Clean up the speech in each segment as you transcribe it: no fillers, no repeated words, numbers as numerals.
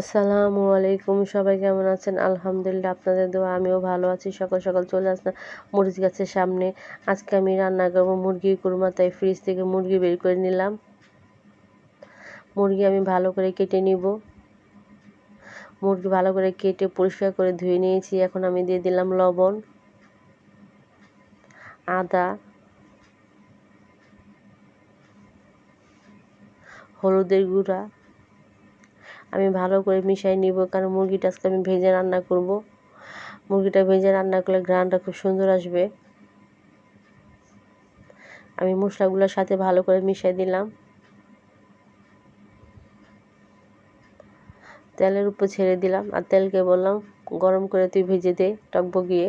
আসসালামু আলাইকুম, সবাই কেমন আছেন? আলহামদুলিল্লাহ, আপনাদের দোয়া আমিও ভালো আছি। সকাল সকাল চলে আসলাম মরিচ গাছের সামনে। আজকে আমি রান্না করব মুরগির কুরমা, তাই ফ্রিজ থেকে মুরগি বের করে নিলাম। মুরগি আমি ভালো করে কেটে নিব। মুরগি ভালো করে কেটে পরিষ্কার করে ধুয়ে নিয়েছি। এখন আমি দিয়ে দিলাম লবণ, আদা, হলুদের গুঁড়া। আমি ভালো করে মিশিয়ে নিব, কারণ মুরগিটা আজকে আমি ভেজে রান্না করব। মুরগিটা ভেজে রান্না করলে ঘ্রাণটা খুব সুন্দর আসবে। আমি মশলাগুলোর সাথে ভালো করে মিশিয়ে দিলাম। তেলের উপর ছেড়ে দিলাম, আর তেলকে বললাম গরম করে তুই ভেজে দে টকবগিয়ে।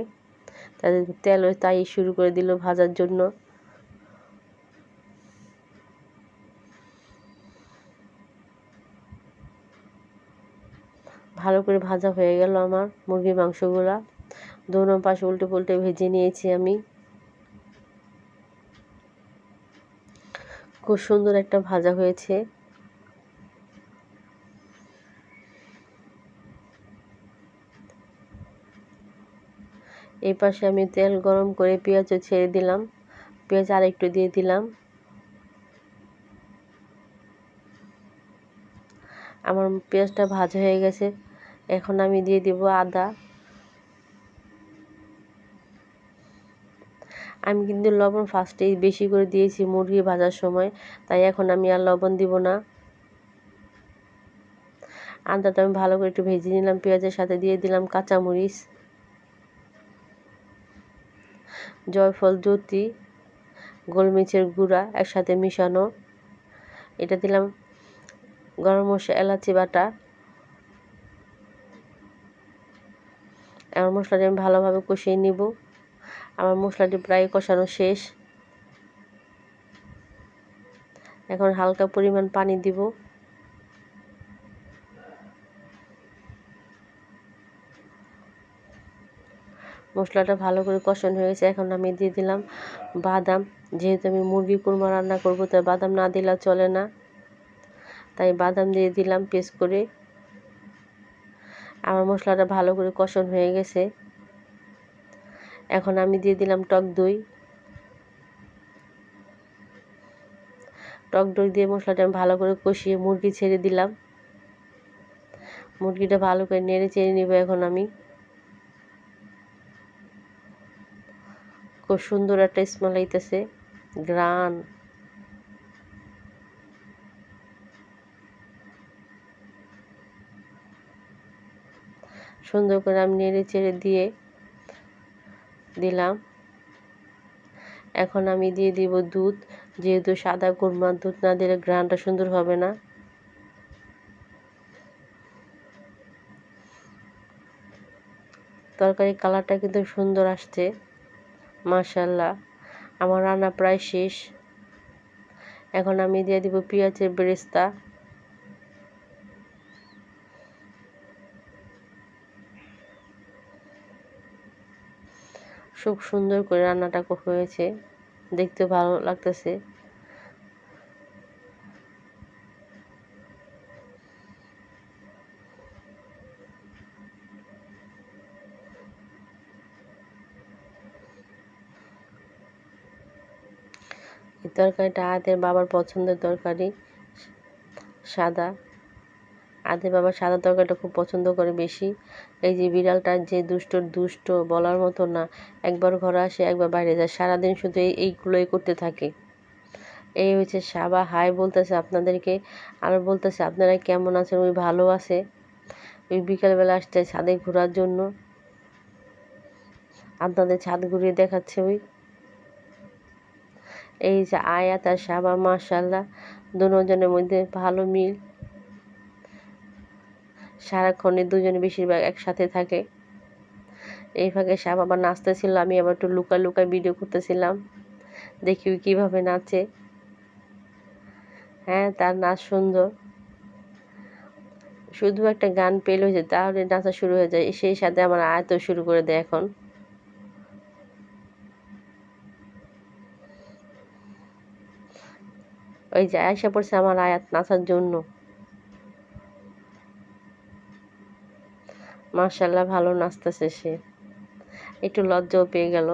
তাদের তেল তাই শুরু করে দিল ভাজার জন্য। ভালো করে ভাজা হয়ে গেল আমার মুরগির মাংসগুলা। দোনো পাশে উল্টে পুল্টে ভেজে নিয়েছি আমি। খুব সুন্দর একটা ভাজা হয়েছে। এই পাশে আমি তেল গরম করে পেঁয়াজও ছেড়ে দিলাম। পেঁয়াজ আরেকটু দিয়ে দিলাম। আমার পেঁয়াজটা ভাজা হয়ে গেছে। এখন আমি দিয়ে দিব আদা। আমি কিন্তু লবণ ফার্স্টেই বেশি করে দিয়েছি মুরগি ভাজার সময়, তাই এখন আমি আর লবণ দিব না। আদাটা আমি ভালো করে একটু ভেজে নিলাম। পেঁয়াজের সাথে দিয়ে দিলাম কাঁচামরিচ, জয়ফল, জ্যোতি, গোলমরিচের গুঁড়া একসাথে মিশানো। এটা দিলাম গরম মশলা, এলাচি বাটা। আমার মশলাটি আমি ভালোভাবে কষিয়ে নিব। আমার মশলাটি প্রায় কষানো শেষ। এখন হালকা পরিমাণ পানি দিব। মশলাটা ভালো করে কষানো হয়ে গেছে। এখন আমি দিয়ে দিলাম বাদাম। যেহেতু আমি মুরগি কুরমা রান্না করব, তাই বাদাম না দিলে চলে না, তাই বাদাম দিয়ে দিলাম পেস্ট করে। আমার মশলাটা ভালো করে কষানো হয়ে গেছে। এখন আমি দিয়ে দিলাম টক দই। টক দই দিয়ে মশলাটা আমি ভালো করে কষিয়ে মুরগি ছেড়ে দিলাম। মুরগিটা ভালো করে নেড়ে চেড়ে নিব। এখন আমি খুব সুন্দর একটা স্মেল হইতেছে, ঘ্রাণ। সুন্দর করে আমি নেড়ে চেড়ে দিয়ে দিলাম। এখন আমি দিয়ে দিব দুধ। যেহেতু সাদা কুরমা, দুধ না দিলে ঘ্রাণটা সুন্দর হবে না। তরকারির কালারটা কিন্তু সুন্দর আসছে, মাশাআল্লাহ। আমার রান্না প্রায় শেষ। এখন আমি দিয়ে দিব পেঁয়াজের বেরেস্তা। খুব সুন্দর করে রান্নাটা হয়েছে, দেখতে ভালো লাগতেছে। এই তরকারিটা আদের বাবার পছন্দের তরকারি, সাদা। আদের বাবা সাদা তরকারিটা খুব পছন্দ করে বেশি। এই যে বিড়ালটা যে দুষ্ট বলার মতো না। একবার ঘরে আসে, একবার বাইরে যায়, সারাদিন শুধু এইগুলোই করতে থাকে। এই হচ্ছে সাবা। হাই বলতেছে আপনাদেরকে, আর বলতেছে আপনারা কেমন আছেন। ওই ভালো আছে। ওই বিকালবেলা আসছে ছাদে ঘোরার জন্য, আপনাদের ছাদ ঘুরিয়ে দেখাচ্ছে। ওই এই যে আয়াত আর সাবা, মাশাআল্লাহ, দুজনের মধ্যে ভালো মিল। সারাক্ষণে দুজনে বেশিরভাগ একসাথে থাকে। এই ফাঁকে সাবা আবার নাচতেছিল, আমি আবার একটু লুকায় লুকায় ভিডিও করতেছিলাম, দেখি ওই কীভাবে নাচে। হ্যাঁ, তার নাচ সুন্দর। শুধু একটা গান পেল যে তাহলে নাচা শুরু হয়ে যায়, সেই সাথে আমার আয়াতও শুরু করে দেয় এখন। ওই যে আয়সা পড়ছে আমার আয়াত নাচার জন্য। মাশাআল্লাহ ভালো নাচতেছে সে, একটু লজ্জাও পেয়ে গেল।